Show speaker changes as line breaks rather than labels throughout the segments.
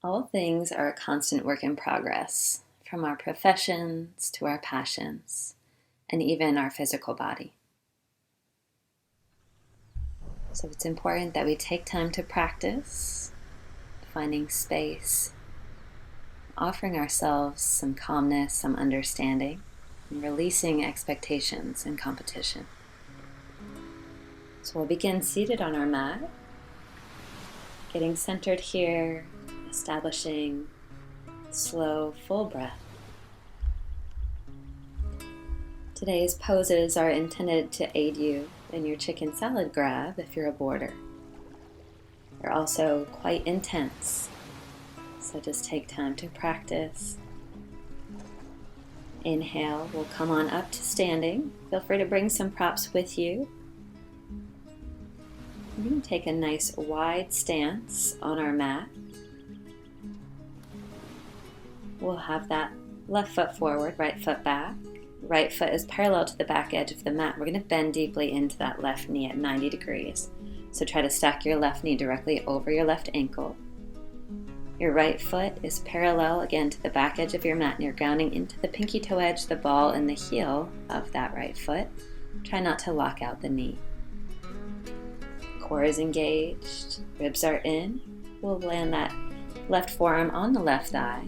All things are a constant work in progress, from our professions to our passions, and even our physical body. So it's important that we take time to practice, finding space, offering ourselves some calmness, some understanding, and releasing expectations and competition. So we'll begin seated on our mat, getting centered here, establishing slow, full breath. Today's poses are intended to aid you in your chicken salad grab if you're a boarder. They're also quite intense, so just take time to practice. Inhale, we'll come on up to standing. Feel free to bring some props with you. We're going to take a nice wide stance on our mat. We'll have that left foot forward, right foot back. Right foot is parallel to the back edge of the mat. We're going to bend deeply into that left knee at 90 degrees. So try to stack your left knee directly over your left ankle. Your right foot is parallel again to the back edge of your mat, and you're grounding into the pinky toe edge, the ball, and the heel of that right foot. Try not to lock out the knee. Core is engaged, ribs are in. We'll land that left forearm on the left thigh,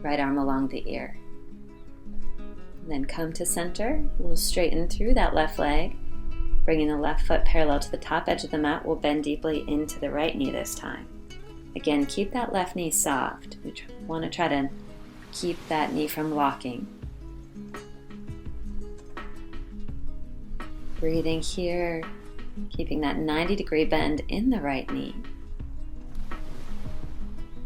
right arm along the ear. And then come to center. We'll straighten through that left leg, bringing the left foot parallel to the top edge of the mat. We'll bend deeply into the right knee this time. Again, keep that left knee soft. We want to try to keep that knee from locking. Breathing here, keeping that 90-degree bend in the right knee.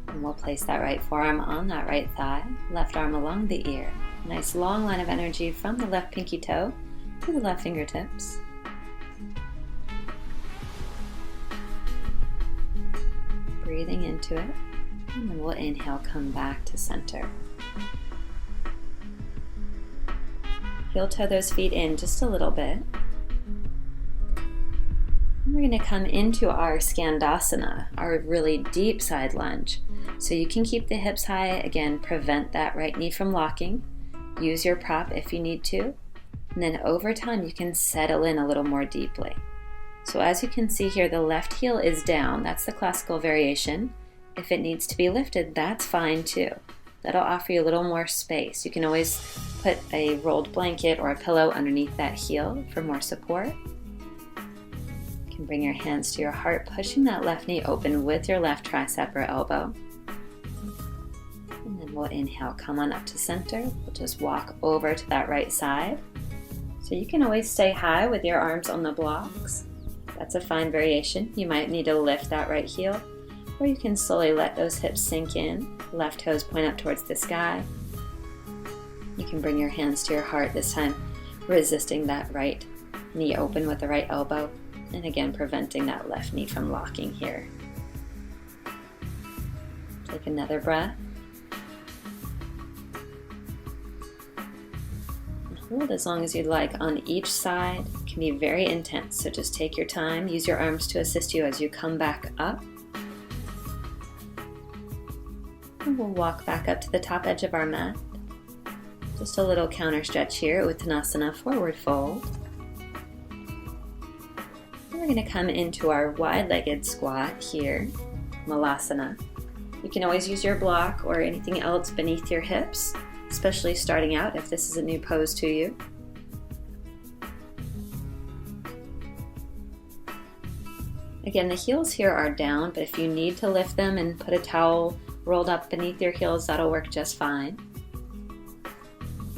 And we'll place that right forearm on that right thigh, left arm along the ear. Nice long line of energy from the left pinky toe to the left fingertips. Breathing into it, and then we'll inhale, come back to center. Heel toe those feet in just a little bit. And we're going to come into our Skandasana, our really deep side lunge. So you can keep the hips high, again, prevent that right knee from locking. Use your prop if you need to. And then over time, you can settle in a little more deeply. So as you can see here, the left heel is down. That's the classical variation. If it needs to be lifted, that's fine too. That'll offer you a little more space. You can always put a rolled blanket or a pillow underneath that heel for more support. You can bring your hands to your heart, pushing that left knee open with your left tricep or elbow. And then we'll inhale, come on up to center. We'll just walk over to that right side. So you can always stay high with your arms on the blocks. That's a fine variation. You might need to lift that right heel, or you can slowly let those hips sink in. Left toes point up towards the sky. You can bring your hands to your heart, this time resisting that right knee open with the right elbow, and again preventing that left knee from locking here. Take another breath. Hold as long as you'd like on each side. It can be very intense, so just take your time. Use your arms to assist you as you come back up. And we'll walk back up to the top edge of our mat. Just a little counter stretch here, Uttanasana, forward fold. And we're going to come into our wide-legged squat here, Malasana. You can always use your block or anything else beneath your hips, especially starting out if this is a new pose to you. Again, the heels here are down, but if you need to lift them and put a towel rolled up beneath your heels, that'll work just fine.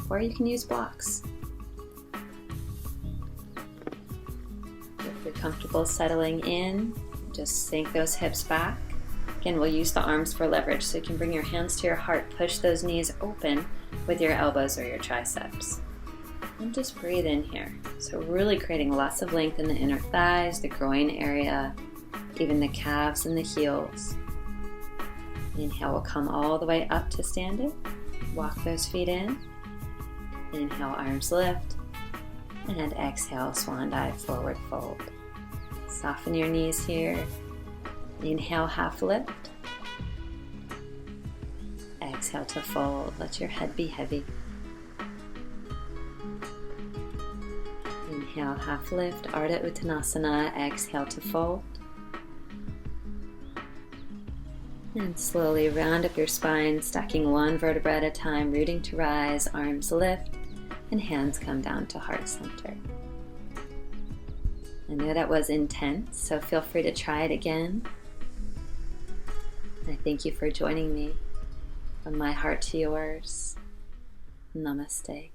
Or you can use blocks. If you're comfortable settling in, just sink those hips back. Again, we'll use the arms for leverage, so you can bring your hands to your heart, push those knees open with your elbows or your triceps. And just breathe in here. So really creating lots of length in the inner thighs, the groin area, even the calves and the heels. Inhale, we'll come all the way up to standing. Walk those feet in. Inhale, arms lift. And exhale, swan dive, forward fold. Soften your knees here. Inhale, half lift. Exhale to fold. Let your head be heavy. Inhale, half lift, Ardha Uttanasana. Exhale to fold. And slowly round up your spine, stacking one vertebra at a time, rooting to rise, arms lift, and hands come down to heart center. I know that was intense, so feel free to try it again. I thank you for joining me. From my heart to yours, namaste.